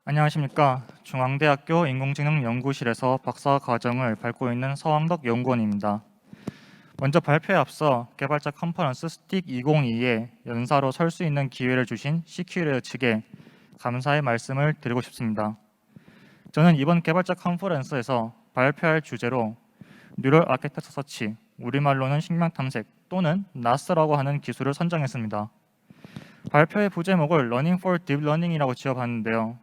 안녕하십니까. 중앙대학교 인공지능연구실에서 박사과정을 밟고 있는 서왕덕 연구원입니다. 먼저 발표에 앞서 개발자 컨퍼런스 스틱 2022에 연사로 설 수 있는 기회를 주신 CQ레어 측에 감사의 말씀을 드리고 싶습니다. 저는 이번 개발자 컨퍼런스에서 발표할 주제로 뉴럴 아키텍처 서치, 우리말로는 식량 탐색 또는 나스라고 하는 기술을 선정했습니다. 발표의 부제목을 Learning for Deep Learning이라고 지어봤는데요.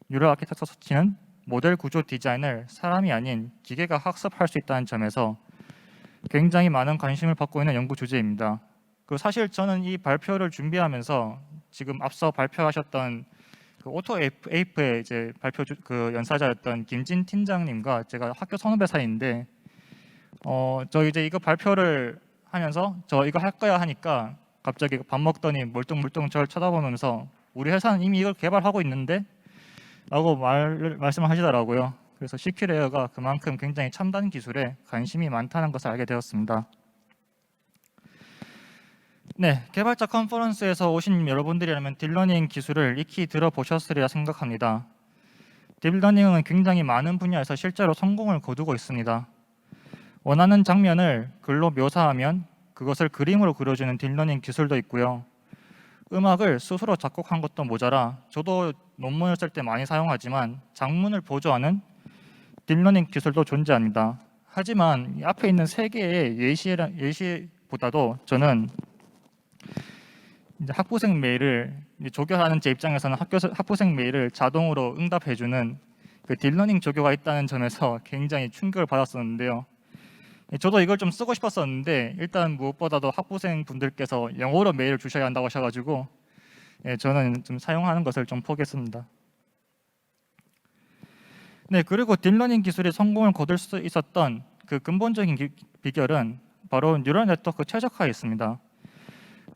뉴럴 아키텍처 서치는 모델 구조 디자인을 사람이 아닌 기계가 학습할 수 있다는 점에서 굉장히 많은 관심을 받고 있는 연구 주제입니다. 사실 저는 이 발표를 준비하면서 지금 앞서 발표하셨던 오토 에이프의 이제 발표 연사자였던 김진 팀장님과 제가 학교 선후배 사이인데 저 이제 이거 발표를 하면서 저 이거 할 거야 하니까 갑자기 밥 먹더니 멀뚱멀뚱 저를 쳐다보면서 우리 회사는 이미 이걸 개발하고 있는데 라고 말씀을 하시더라고요. 그래서 CQ레어가 그만큼 굉장히 첨단 기술에 관심이 많다는 것을 알게 되었습니다. 네, 개발자 컨퍼런스에서 오신 여러분들이라면 딥러닝 기술을 익히 들어보셨으리라 생각합니다. 딥러닝은 굉장히 많은 분야에서 실제로 성공을 거두고 있습니다. 원하는 장면을 글로 묘사하면 그것을 그림으로 그려주는 딥러닝 기술도 있고요. 음악을 스스로 작곡한 것도 모자라 저도 논문을 쓸 때 많이 사용하지만 장문을 보조하는 딥러닝 기술도 존재합니다. 하지만 이 앞에 있는 세 개의 예시보다도 저는 이제 학부생 메일을 조교하는 제 입장에서는 학부생 메일을 자동으로 응답해주는 그 딥러닝 조교가 있다는 점에서 굉장히 충격을 받았었는데요. 저도 이걸 좀 쓰고 싶었었는데 일단 무엇보다도 학부생 분들께서 영어로 메일을 주셔야 한다고 하셔가지고 저는 좀 사용하는 것을 좀 포기했습니다. 네, 그리고 딥러닝 기술이 성공을 거둘 수 있었던 그 근본적인 비결은 바로 뉴럴 네트워크 최적화에 있습니다.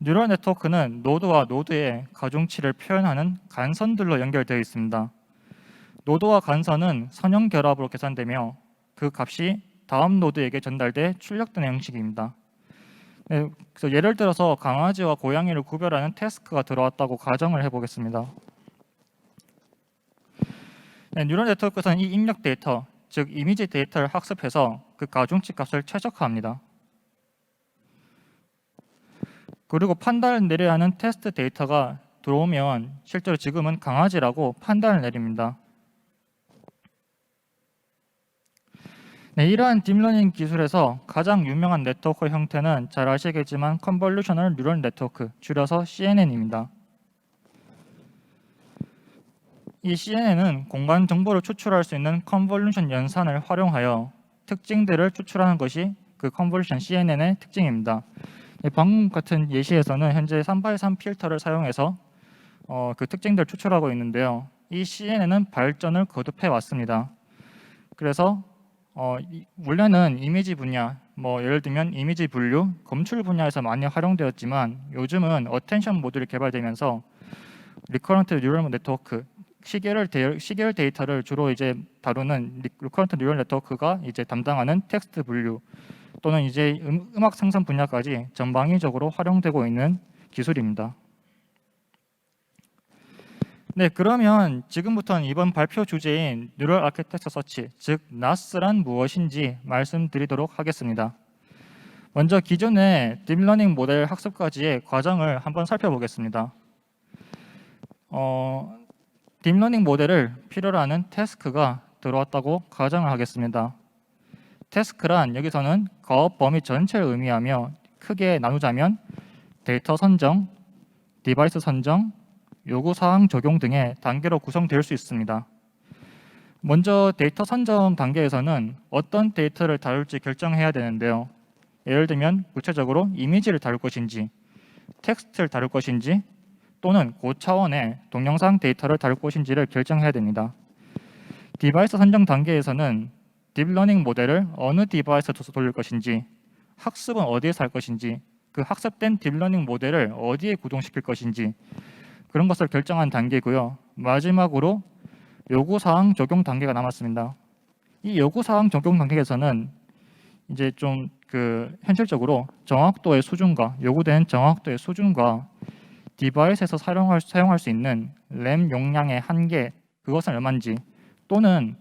뉴럴 네트워크는 노드와 노드의 가중치를 표현하는 간선들로 연결되어 있습니다. 노드와 간선은 선형 결합으로 계산되며 그 값이 다음 노드에게 전달돼 출력되는 형식입니다. 네, 그래서 예를 들어서 강아지와 고양이를 구별하는 태스크가 들어왔다고 가정을 해보겠습니다. 네, 뉴럴 네트워크에서는 이 입력 데이터, 즉 이미지 데이터를 학습해서 그 가중치 값을 최적화합니다. 그리고 판단을 내려야 하는 테스트 데이터가 들어오면 실제로 지금은 강아지라고 판단을 내립니다. 네, 이러한 딥러닝 기술에서 가장 유명한 네트워크 형태는 잘 아시겠지만 컨볼루셔널 뉴럴 네트워크, 줄여서 CNN입니다. 이 CNN은 공간 정보를 추출할 수 있는 컨볼루션 연산을 활용하여 특징들을 추출하는 것이 그 컨볼루션 CNN의 특징입니다. 방금 같은 예시에서는 현재 3x3 필터를 사용해서 그 특징들을 추출하고 있는데요. 이 CNN은 발전을 거듭해 왔습니다. 그래서 원래는 이미지 분야, 예를 들면 이미지 분류, 검출 분야에서 많이 활용되었지만 요즘은 어텐션 모듈이 개발되면서 리커런트 뉴럴 네트워크, 시계열 데이터를 주로 이제 다루는 리커런트 뉴럴 네트워크가 이제 담당하는 텍스트 분류 또는 이제 음악 생성 분야까지 전방위적으로 활용되고 있는 기술입니다. 네, 그러면 지금부터는 이번 발표 주제인 뉴럴 아키텍처 서치, 즉 나스란 무엇인지 말씀드리도록 하겠습니다. 먼저 기존의 딥러닝 모델 학습까지의 과정을 한번 살펴보겠습니다. 딥러닝 모델을 필요로 하는 태스크가 들어왔다고 가정을 하겠습니다. 태스크란 여기서는 가업 범위 전체를 의미하며 크게 나누자면 데이터 선정, 디바이스 선정, 요구사항 적용 등의 단계로 구성될 수 있습니다. 먼저 데이터 선정 단계에서는 어떤 데이터를 다룰지 결정해야 되는데요. 예를 들면 구체적으로 이미지를 다룰 것인지, 텍스트를 다룰 것인지, 또는 고차원의 동영상 데이터를 다룰 것인지를 결정해야 됩니다. 디바이스 선정 단계에서는 딥러닝 모델을 어느 디바이스에 돌릴 것인지, 학습은 어디에서 할 것인지, 그 학습된 딥러닝 모델을 어디에 구동시킬 것인지 그런 것을 결정한 단계고요. 마지막으로 요구사항 적용 단계가 남았습니다. 이 요구사항 적용 단계에서는 이제 좀 현실적으로 정확도의 수준과 요구되는 정확도의 수준과 디바이스에서 사용할 수 있는 램 용량의 한계 그것은 얼마인지, 또는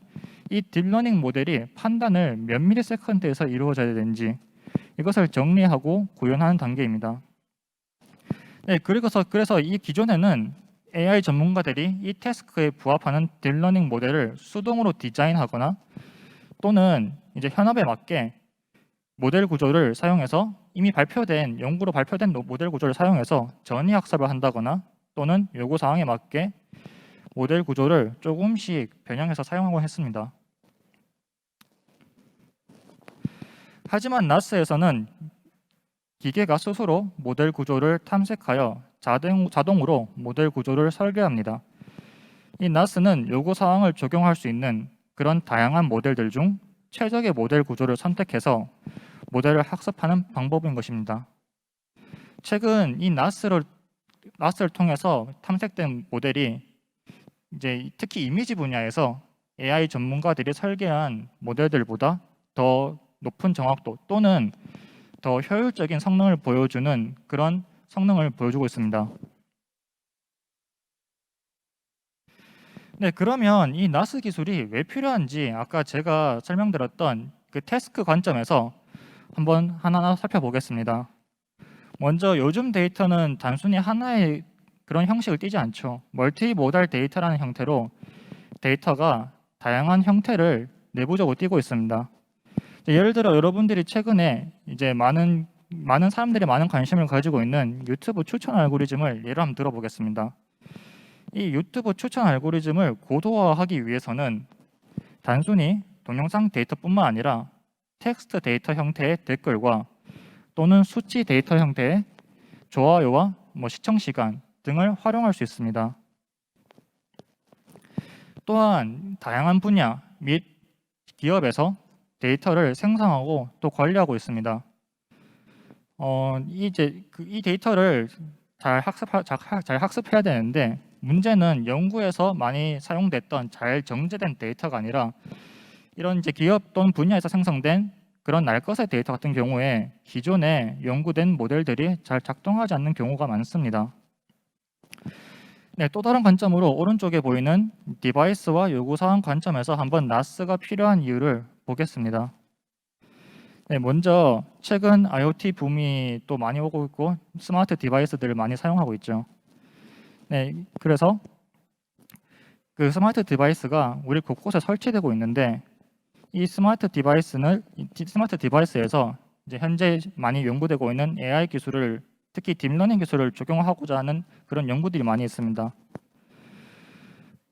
이 딥러닝 모델이 판단을 몇 밀리세컨드에서 이루어져야 되는지, 이것을 정리하고 구현하는 단계입니다. 네, 그래서 이 기존에는 AI 전문가들이 이 태스크에 부합하는 딥러닝 모델을 수동으로 디자인하거나 또는 이제 현업에 맞게 모델 구조를 사용해서 이미 연구로 발표된 모델 구조를 사용해서 전위 학습을 한다거나 또는 요구 사항에 맞게 모델 구조를 조금씩 변형해서 사용하곤 했습니다. 하지만 나스에서는 기계가 스스로 모델 구조를 탐색하여 자동으로 모델 구조를 설계합니다. 이 나스는 요구 사항을 적용할 수 있는 그런 다양한 모델들 중 최적의 모델 구조를 선택해서 모델을 학습하는 방법인 것입니다. 최근 이 나스를 통해서 탐색된 모델이 이제 특히 이미지 분야에서 AI 전문가들이 설계한 모델들보다 더 높은 정확도 또는 더 효율적인 성능을 보여주는 그런 성능을 보여주고 있습니다. 네, 그러면 이 나스 기술이 왜 필요한지 아까 제가 설명드렸던 그 태스크 관점에서 한번 하나하나 살펴보겠습니다. 먼저 요즘 데이터는 단순히 하나의 그런 형식을 띠지 않죠. 멀티 모달 데이터라는 형태로 데이터가 다양한 형태를 내부적으로 띠고 있습니다. 예를 들어 여러분들이 최근에 이제 많은 사람들이 많은 관심을 가지고 있는 유튜브 추천 알고리즘을 예로 한번 들어보겠습니다. 이 유튜브 추천 알고리즘을 고도화하기 위해서는 단순히 동영상 데이터뿐만 아니라 텍스트 데이터 형태의 댓글과 또는 수치 데이터 형태의 좋아요와 시청 시간 등을 활용할 수 있습니다. 또한 다양한 분야 및 기업에서 데이터를 생성하고 또 관리하고 있습니다. 이 데이터를 잘 학습해야 되는데 문제는 연구에서 많이 사용됐던 잘 정제된 데이터가 아니라 이런 이제 기업 또는 분야에서 생성된 그런 날것의 데이터 같은 경우에 기존에 연구된 모델들이 잘 작동하지 않는 경우가 많습니다. 네, 또 다른 관점으로 오른쪽에 보이는 디바이스와 요구사항 관점에서 한번 나스가 필요한 이유를 보겠습니다. 네, 먼저 최근 IoT 붐이 또 많이 오고 있고 스마트 디바이스들을 많이 사용하고 있죠. 네, 그래서 그 스마트 디바이스가 우리 곳곳에 설치되고 있는데 이 스마트 디바이스에서 이제 현재 많이 연구되고 있는 AI 기술을 특히 딥러닝 기술을 적용하고자 하는 그런 연구들이 많이 있습니다.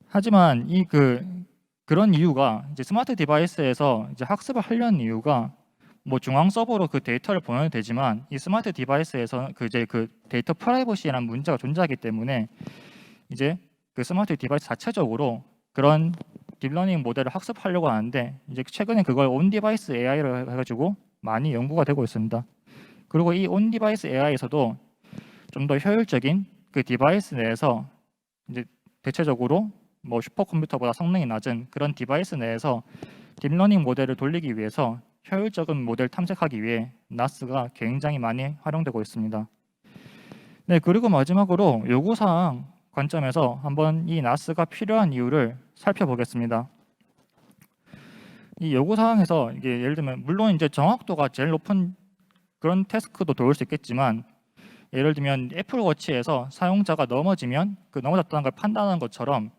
하지만 그런 이유가 이제 스마트 디바이스에서 이제 학습을 하려는 이유가 중앙 서버로 그 데이터를 보내도 되지만 이 스마트 디바이스에서 그 데이터 프라이버시라는 문제가 존재하기 때문에 이제 그 스마트 디바이스 자체적으로 그런 딥러닝 모델을 학습하려고 하는데 이제 최근에 그걸 온 디바이스 AI로 해가지고 많이 연구가 되고 있습니다. 그리고 이 온 디바이스 AI에서도 좀 더 효율적인 그 디바이스 내에서 이제 대체적으로 슈퍼컴퓨터보다 성능이 낮은 그런 디바이스 내에서 딥러닝 모델을 돌리기 위해서 효율적인 모델 탐색하기 위해 나스가 굉장히 많이 활용되고 있습니다. 네, 그리고 마지막으로 요구사항 관점에서 한번 이 나스가 필요한 이유를 살펴보겠습니다. 이 요구사항에서 이게 예를 들면 물론 이제 정확도가 제일 높은 그런 태스크도 도울 수 있겠지만 예를 들면 애플워치에서 사용자가 넘어지면 그 넘어졌다는 걸 판단하는 것처럼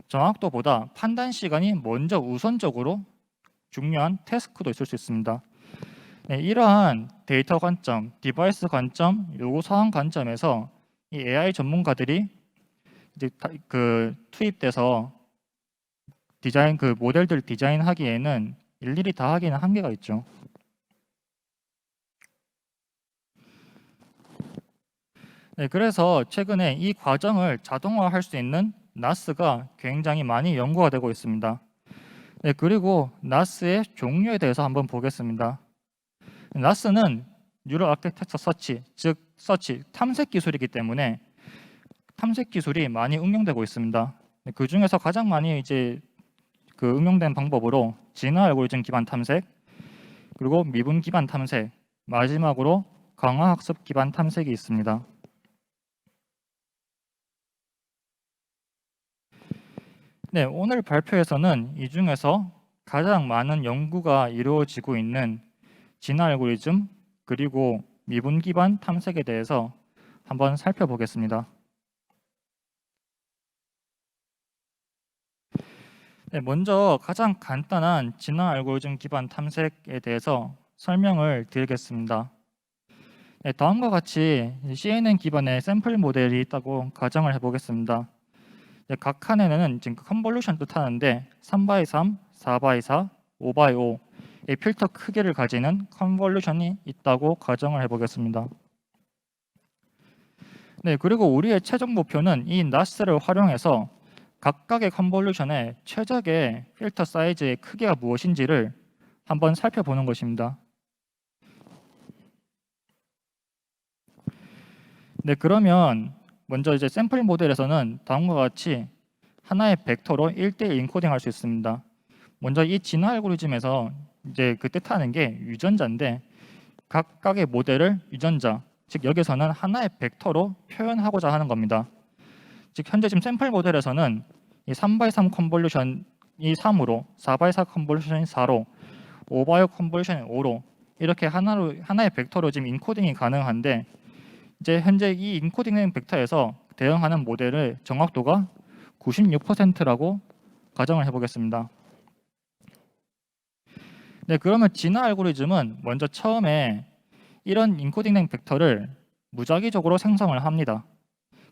정확도보다 판단 시간이 먼저 우선적으로 중요한 태스크도 있을 수 있습니다. 네, 이러한 데이터 관점, 디바이스 관점, 요구사항 관점에서 이 AI 전문가들이 이제 투입돼서 모델들 디자인하기에는 일일이 다 하기는 한계가 있죠. 네, 그래서 최근에 이 과정을 자동화할 수 있는 나스가 굉장히 많이 연구가 되고 있습니다. 네, 그리고 나스의 종류에 대해서 한번 보겠습니다. 나스는 뉴럴 아키텍처 서치, 즉 서치, 탐색 기술이기 때문에 탐색 기술이 많이 응용되고 있습니다. 그 중에서 가장 많이 이제 응용된 방법으로 진화 알고리즘 기반 탐색, 그리고 미분 기반 탐색, 마지막으로 강화 학습 기반 탐색이 있습니다. 네, 오늘 발표에서는 이 중에서 가장 많은 연구가 이루어지고 있는 진화 알고리즘 그리고 미분 기반 탐색에 대해서 한번 살펴보겠습니다. 네, 먼저 가장 간단한 진화 알고리즘 기반 탐색에 대해서 설명을 드리겠습니다. 네, 다음과 같이 CNN 기반의 샘플 모델이 있다고 가정을 해보겠습니다. 네, 각 칸에는 지금 컨볼루션 뜻하는데 3x3, 4x4, 5x5 의 필터 크기를 가지는 컨볼루션이 있다고 가정을 해보겠습니다. 네, 그리고 우리의 최종 목표는 이 NAS를 활용해서 각각의 컨볼루션의 최적의 필터 사이즈의 크기가 무엇인지를 한번 살펴보는 것입니다. 네, 그러면 먼저 이제 샘플 모델에서는 다음과 같이 하나의 벡터로 1대1 인코딩할 수 있습니다. 먼저 이 진화 알고리즘에서 이제 그 뜻하는 게 유전자인데 각각의 모델을 유전자, 즉 여기서는 하나의 벡터로 표현하고자 하는 겁니다. 즉 현재 지금 샘플 모델에서는 이 3x3 컨볼루션이 3으로, 4x4 컨볼루션이 4로, 5x5 컨볼루션이 5로 이렇게 하나의 벡터로 지금 인코딩이 가능한데 이제 현재 이 인코딩된 벡터에서 대응하는 모델의 정확도가 96%라고 가정을 해보겠습니다. 네, 그러면 진화 알고리즘은 먼저 처음에 이런 인코딩된 벡터를 무작위적으로 생성을 합니다.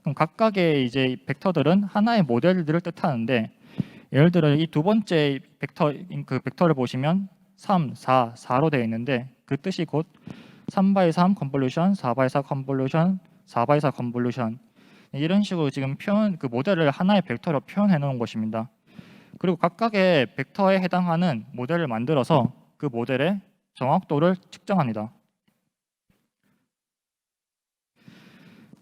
그럼 각각의 이제 벡터들은 하나의 모델들을 뜻하는데 예를 들어 이 두 번째 그 벡터를 보시면 3, 4, 4로 되어 있는데 그 뜻이 곧 3x3 컨볼루션, 4x4 컨볼루션, 4x4 컨볼루션 이런 식으로 지금 그 모델을 하나의 벡터로 표현해 놓은 것입니다. 그리고 각각의 벡터에 해당하는 모델을 만들어서 그 모델의 정확도를 측정합니다.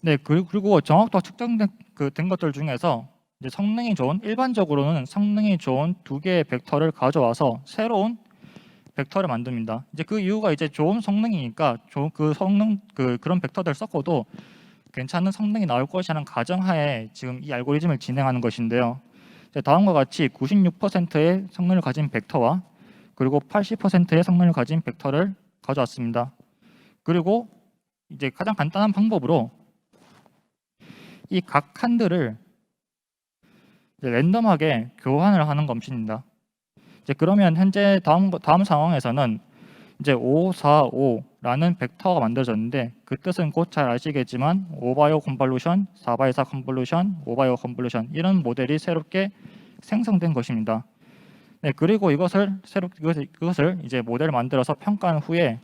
네, 그리고 정확도가 측정된 된 것들 중에서 이제 성능이 좋은 일반적으로는 성능이 좋은 두 개의 벡터를 가져와서 새로운 벡터를 만듭니다. 이제 그 이유가 이제 좋은 성능이니까 그런 벡터들 섞어도 괜찮은 성능이 나올 것이라는 가정하에 지금 이 알고리즘을 진행하는 것인데요. 다음과 같이 96%의 성능을 가진 벡터와 그리고 80%의 성능을 가진 벡터를 가져왔습니다. 그리고 이제 가장 간단한 방법으로 이 각 칸들을 랜덤하게 교환을 하는 것입니다. 이제 그러면 현재 다음 상황에서는 이제 5, 4, 5라는 벡터가 만들어졌는데 그 뜻은 곧 잘 아시겠지만 5x5 컨볼루션, 4x4 컨볼루션, 5x5 컨볼루션 이런 모델이 새롭게 생성된 것입니다. 네, 그리고 이것을 이제 모델을 만들어서 평가한 후에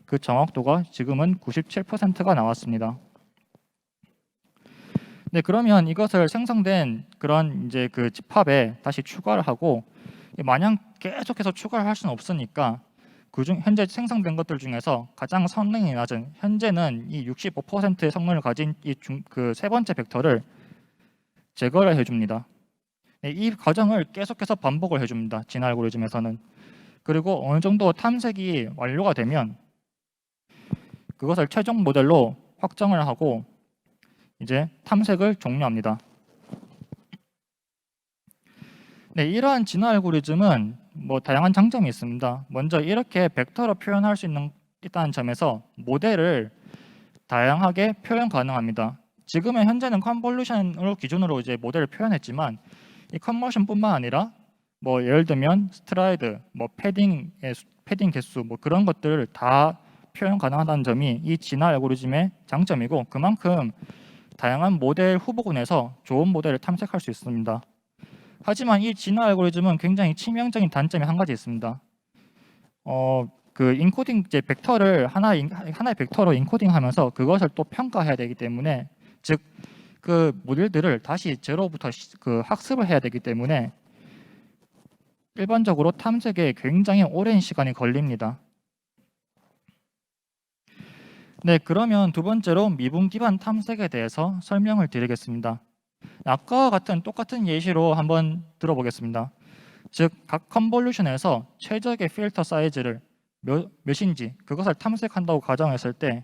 그 정확도가 지금은 97%가 나왔습니다. 네, 그러면 이것을 생성된 그런 이제 그 집합에 다시 추가를 하고 마냥 계속해서 추가를 할 수는 없으니까 그중 현재 생성된 것들 중에서 가장 성능이 낮은 현재는 이 65%의 성능을 가진 이 그 세 번째 벡터를 제거를 해줍니다. 네, 이 과정을 계속해서 반복을 해줍니다. 진화 알고리즘에서는. 그리고 어느 정도 탐색이 완료가 되면 그것을 최종 모델로 확정을 하고 이제 탐색을 종료합니다. 네, 이러한 진화 알고리즘은 뭐 다양한 장점이 있습니다. 먼저 이렇게 벡터로 표현할 수 있다는 점에서 모델을 다양하게 표현 가능합니다. 지금은 현재는 컨볼루션으로 기준으로 이제 모델을 표현했지만 이 컨볼루션뿐만 아니라 뭐 예를 들면 스트라이드, 뭐 패딩 개수 뭐 그런 것들을 다 표현 가능하다는 점이 이 진화 알고리즘의 장점이고 그만큼 다양한 모델 후보군에서 좋은 모델을 탐색할 수 있습니다. 하지만 이 진화 알고리즘은 굉장히 치명적인 단점이 한 가지 있습니다. 그 인코딩 이제 벡터를 하나의 벡터로 인코딩하면서 그것을 또 평가해야 되기 때문에 즉 그 모델들을 다시 제로부터 그 학습을 해야 되기 때문에 일반적으로 탐색에 굉장히 오랜 시간이 걸립니다. 네, 그러면 두 번째로 미분 기반 탐색에 대해서 설명을 드리겠습니다. 아까와 같은 똑같은 예시로 한번 들어보겠습니다. 즉, 각 컨볼루션에서 최적의 필터 사이즈를 몇인지 그것을 탐색한다고 가정했을 때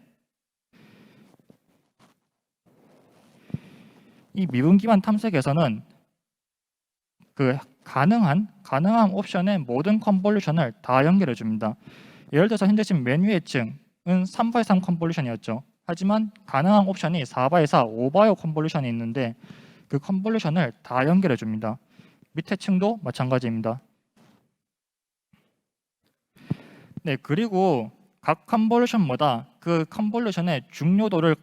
이 미분 기반 탐색에서는 그 가능한 옵션의 모든 컨볼루션을 다 연결해 줍니다. 예를 들어서 현재 지금 맨 위의 층은 3x3 컨볼루션이었죠. 하지만 가능한 옵션이 4x4, 5x5 컨볼루션이 있는데 그 컨볼루션을 다 연결해 줍니다. 밑에 층도 마찬가지입니다. 네, 그리고 각 컨볼루션마다 그 컨볼루션의 중요도를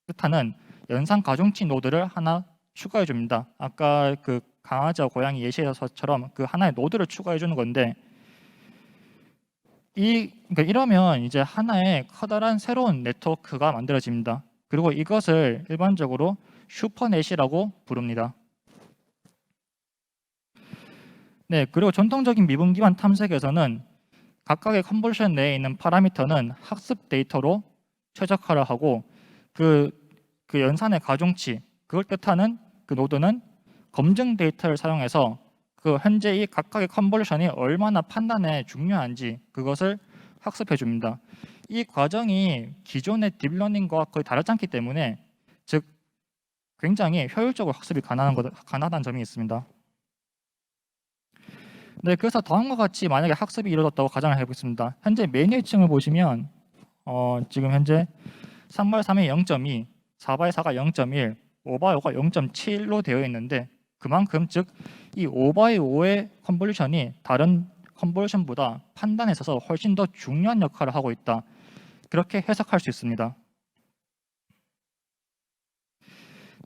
뜻하는 연산 가중치 노드를 하나 추가해 줍니다. 아까 그 강아지와 고양이 예시에서처럼 그 하나의 노드를 추가해 주는 건데 그러니까 이러면 이제 하나의 커다란 새로운 네트워크가 만들어집니다. 그리고 이것을 일반적으로 슈퍼넷이라고 부릅니다. 네, 그리고 전통적인 미분 기반 탐색에서는 각각의 컨볼루션 내에 있는 파라미터는 학습 데이터로 최적화를 하고 그 연산의 가중치, 그걸 뜻하는 그 노드는 검증 데이터를 사용해서 그 현재 이 각각의 컨볼루션이 얼마나 판단에 중요한지 그것을 학습해 줍니다. 이 과정이 기존의 딥러닝과 거의 다르지 않기 때문에 즉 굉장히 효율적으로 학습이 가능하다는 점이 있습니다. 네, 그래서 다음과 같이 만약에 학습이 이루어졌다고 가정을 해보겠습니다. 현재 메뉴 층을 보시면 지금 현재 3x3이 0.2, 4x4가 0.1, 5x5가 0.7로 되어 있는데 그만큼 즉 이 5x5의 컨볼루션이 다른 컨볼루션보다 판단에 있어서 훨씬 더 중요한 역할을 하고 있다. 그렇게 해석할 수 있습니다.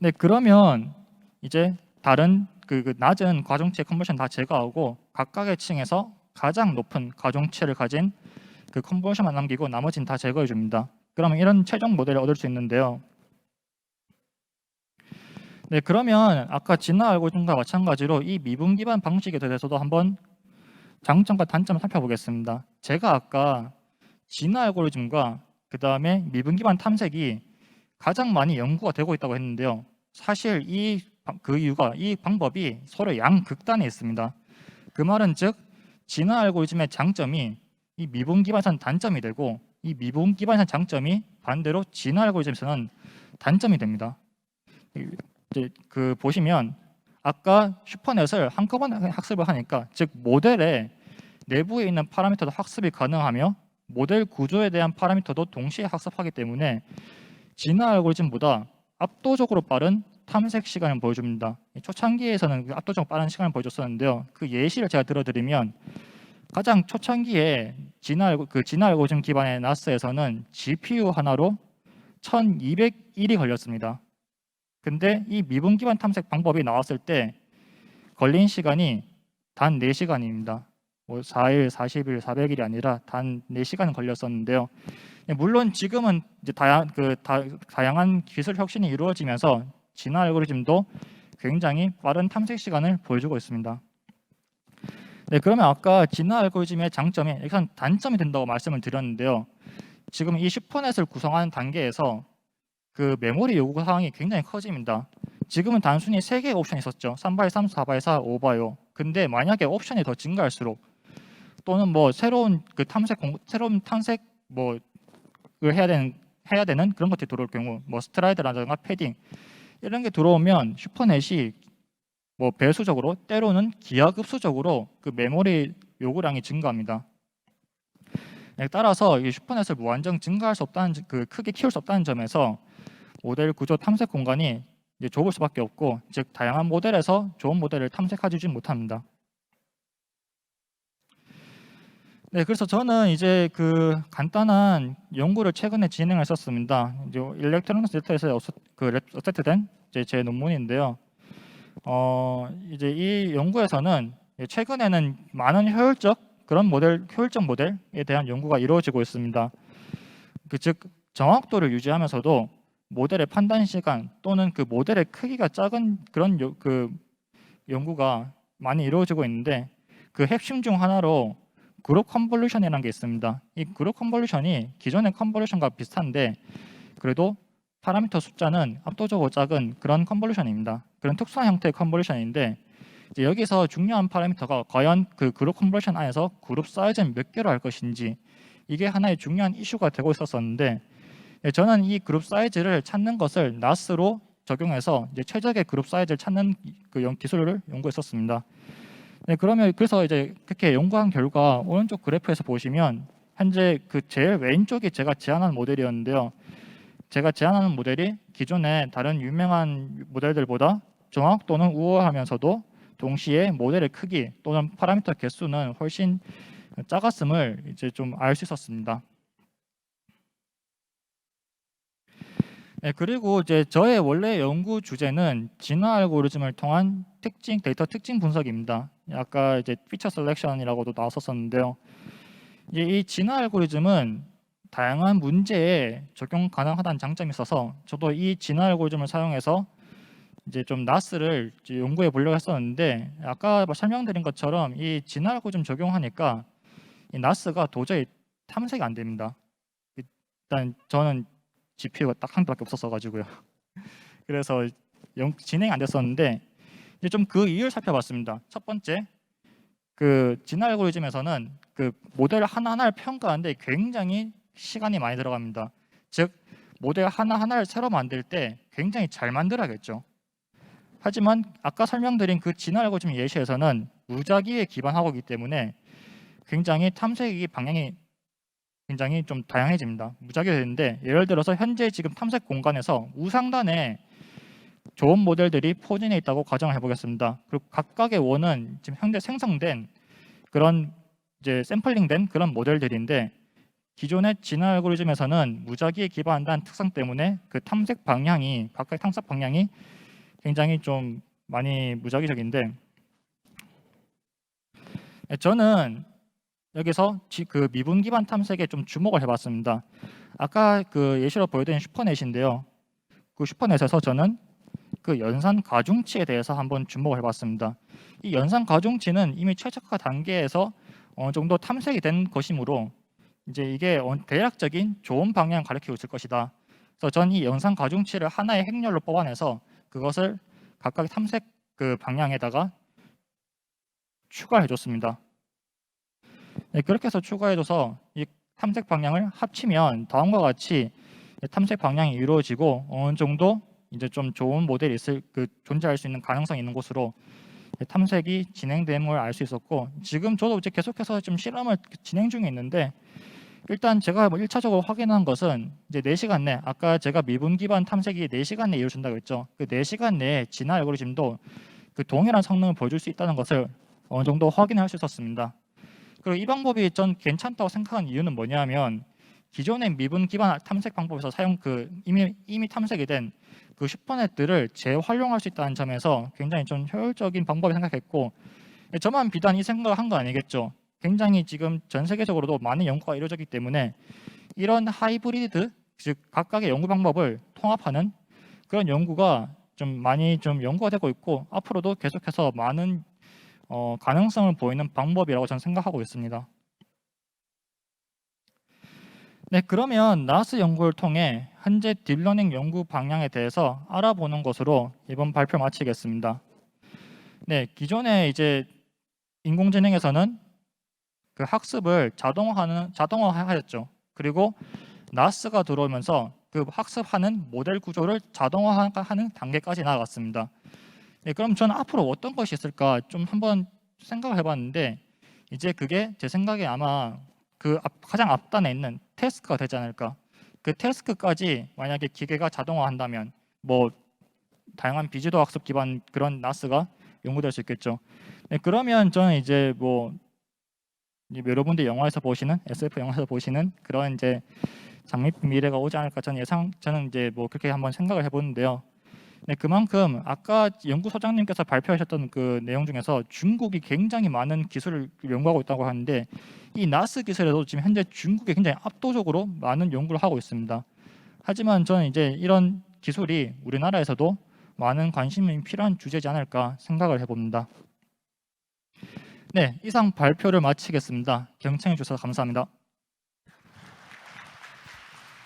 네, 그러면 이제 다른 그 낮은 가중치의 컨볼루션 다 제거하고 각각의 층에서 가장 높은 가중치를 가진 그 컨볼루션만 남기고 나머지는 다 제거해 줍니다. 그러면 이런 최종 모델을 얻을 수 있는데요. 네, 그러면 아까 진화 알고리즘과 마찬가지로 이 미분 기반 방식에 대해서도 한번 장점과 단점을 살펴보겠습니다. 제가 아까 진화 알고리즘과 그 다음에 미분 기반 탐색이 가장 많이 연구가 되고 있다고 했는데요. 사실 그 이유가 이 방법이 서로 양극단에 있습니다. 그 말은 즉 진화 알고리즘의 장점이 이 미분 기반에서는 단점이 되고 이 미분 기반에서는 장점이 반대로 진화 알고리즘에서는 단점이 됩니다. 이제 그 보시면 아까 슈퍼넷을 한꺼번에 학습을 하니까 즉 모델의 내부에 있는 파라미터도 학습이 가능하며 모델 구조에 대한 파라미터도 동시에 학습하기 때문에 진화 알고리즘보다 압도적으로 빠른 탐색 시간을 보여줍니다. 초창기에서는 압도적으로 빠른 시간을 보여줬었는데요. 그 예시를 제가 들어드리면 가장 초창기에 진화 알고리즘 기반의 나스에서는 GPU 하나로 1200일이 걸렸습니다. 근데 이 미분 기반 탐색 방법이 나왔을 때 걸린 시간이 단 4시간입니다. 뭐 4일, 40일, 400일이 아니라 단 4시간 걸렸었는데요. 물론 지금은 이제 다양한 기술 혁신이 이루어지면서 진화 알고리즘도 굉장히 빠른 탐색 시간을 보여주고 있습니다. 네, 그러면 아까 진화 알고리즘의 장점이 여기서 단점이 된다고 말씀을 드렸는데요. 지금 이 슈퍼넷을 구성하는 단계에서 그 메모리 요구 사항이 굉장히 커집니다. 지금은 단순히 3개의 옵션이 있었죠. 3x3, 4x4, 5x5. 근데 만약에 옵션이 더 증가할수록 또는 뭐 새로운 탐색 뭐를 해야 되는 그런 것들이 들어올 경우 뭐 스트라이드라든가 패딩 이런 게 들어오면 슈퍼넷이 뭐 배수적으로 때로는 기하급수적으로 그 메모리 요구량이 증가합니다. 따라서 이 슈퍼넷을 무한정 증가할 수 없다는 크게 키울 수 없다는 점에서 모델 구조 탐색 공간이 이제 좁을 수밖에 없고 즉 다양한 모델에서 좋은 모델을 탐색하지 못합니다. 네, 그래서 저는 이제 그 간단한 연구를 최근에 진행했었습니다. 이제 일렉트로닉스 데이터에서 어세트된 제 논문인데요. 이제 이 연구에서는 최근에는 많은 효율적 모델에 대한 연구가 이루어지고 있습니다. 즉 정확도를 유지하면서도 모델의 판단 시간 또는 그 모델의 크기가 작은 그런 연구가 많이 이루어지고 있는데 그 핵심 중 하나로 그룹 컨볼루션이라는 게 있습니다. 이 그룹 컨볼루션이 기존의 컨볼루션과 비슷한데 그래도 파라미터 숫자는 압도적으로 작은 그런 컨볼루션입니다. 그런 특수한 형태의 컨볼루션인데 이제 여기서 중요한 파라미터가 과연 그 그룹 컨볼루션 안에서 그룹 사이즈는 몇 개로 할 것인지 이게 하나의 중요한 이슈가 되고 있었는데 저는 이 그룹 사이즈를 찾는 것을 나스로 적용해서 이제 최적의 그룹 사이즈를 찾는 그 기술을 연구했었습니다. 네, 그러면 그래서 이제 그렇게 연구한 결과 오른쪽 그래프에서 보시면 현재 그 제일 왼쪽이 제가 제안한 모델이었는데요. 제가 제안하는 모델이 기존의 다른 유명한 모델들보다 정확도는 우월하면서도 동시에 모델의 크기 또는 파라미터 개수는 훨씬 작았음을 이제 좀 알 수 있었습니다. 네, 그리고 이제 저의 원래 연구 주제는 진화 알고리즘을 통한 데이터 특징 분석입니다. 아까 이제 피처 셀렉션이라고도 나왔었는데요. 이제 이 진화 알고리즘은 다양한 문제에 적용 가능하다는 장점이 있어서 저도 이 진화 알고리즘을 사용해서 이제 좀 나스를 연구해 보려고 했었는데 아까 설명드린 것처럼 이 진화 알고리즘 적용하니까 이 나스가 도저히 탐색이 안 됩니다. 일단 저는 GPU가 딱 한 개밖에 없었어 가지고요. 그래서 진행이 안 됐었는데 이제 좀 그 이유를 살펴봤습니다. 첫 번째, 그 진화 알고리즘에서는 그 모델 하나하나를 평가하는데 굉장히 시간이 많이 들어갑니다. 즉 모델 하나하나를 새로 만들 때 굉장히 잘 만들어야겠죠. 하지만 아까 설명드린 그 진화 알고리즘 예시에서는 무작위에 기반하고 있기 때문에 굉장히 탐색이 방향이 굉장히 좀 다양해집니다. 무작위가 되는데 예를 들어서 현재 지금 탐색 공간에서 우상단에 좋은 모델들이 포진해 있다고 가정을 해보겠습니다. 그리고 각각의 원은 지금 현재 생성된 그런 이제 샘플링된 그런 모델들인데 기존의 진화 알고리즘에서는 무작위에 기반한다는 특성 때문에 그 탐색 방향이 각각의 탐색 방향이 굉장히 좀 많이 무작위적인데 저는 여기서 그 미분 기반 탐색에 좀 주목을 해봤습니다. 아까 그 예시로 보여드린 슈퍼넷인데요. 그 슈퍼넷에서 저는 그 연산 가중치에 대해서 한번 주목을 해봤습니다. 이 연산 가중치는 이미 최적화 단계에서 어느 정도 탐색이 된 것이므로 이제 이게 대략적인 좋은 방향을 가리키고 있을 것이다. 그래서 전 이 연산 가중치를 하나의 행렬로 뽑아내서 그것을 각각 탐색 그 방향에다가 추가해줬습니다. 네, 그렇게 해서 추가해줘서 이 탐색 방향을 합치면 다음과 같이 탐색 방향이 이루어지고 어느 정도 이제 좀 좋은 모델이 존재할 수 있는 가능성이 있는 곳으로 탐색이 진행됨을 알 수 있었고 지금 저도 이제 계속해서 좀 실험을 진행 중에 있는데 일단 제가 1차적으로 확인한 것은 이제 4시간 내 아까 제가 미분 기반 탐색이 4시간 내에 이루어진다고 했죠. 그 4시간 내에 진화 알고리즘도 그 동일한 성능을 보여줄 수 있다는 것을 어느 정도 확인할 수 있었습니다. 그리고 이 방법이 전 괜찮다고 생각한 이유는 뭐냐면 기존의 미분 기반 탐색 방법에서 이미 탐색이 된 그 슈퍼넷들을 재활용할 수 있다는 점에서 굉장히 좀 효율적인 방법이 생각했고 저만 비단 이 생각을 한 거 아니겠죠. 굉장히 지금 전 세계적으로도 많은 연구가 이루어졌기 때문에 이런 하이브리드 즉 각각의 연구 방법을 통합하는 그런 연구가 좀 많이 좀 연구가 되고 있고 앞으로도 계속해서 많은 가능성을 보이는 방법이라고 저는 생각하고 있습니다. 네, 그러면 나스 연구를 통해 현재 딥러닝 연구 방향에 대해서 알아보는 것으로 이번 발표 마치겠습니다. 네, 기존에 이제 인공지능에서는 그 학습을 자동화하였죠. 그리고 나스가 들어오면서 그 학습하는 모델 구조를 자동화하는 단계까지 나아갔습니다. 네, 그럼 저는 앞으로 어떤 것이 있을까 좀 한번 생각을 해봤는데 이제 그게 제 생각에 아마 가장 앞단에 있는 태스크가 되지 않을까. 그 태스크까지 만약에 기계가 자동화한다면 뭐 다양한 비지도 학습 기반 그런 나스가 연구될 수 있겠죠. 네, 그러면 저는 이제 뭐 여러분들 영화에서 보시는 SF 영화에서 보시는 그런 이제 장밋빛 미래가 오지 않을까 저는 이제 뭐 그렇게 한번 생각을 해보는데요. 네, 그만큼 아까 연구소장님께서 발표하셨던 그 내용 중에서 중국이 굉장히 많은 기술을 연구하고 있다고 하는데 이 나스 기술에도 지금 현재 중국이 굉장히 압도적으로 많은 연구를 하고 있습니다. 하지만 저는 이제 이런 기술이 우리나라에서도 많은 관심이 필요한 주제지 않을까 생각을 해봅니다. 네, 이상 발표를 마치겠습니다. 경청해 주셔서 감사합니다.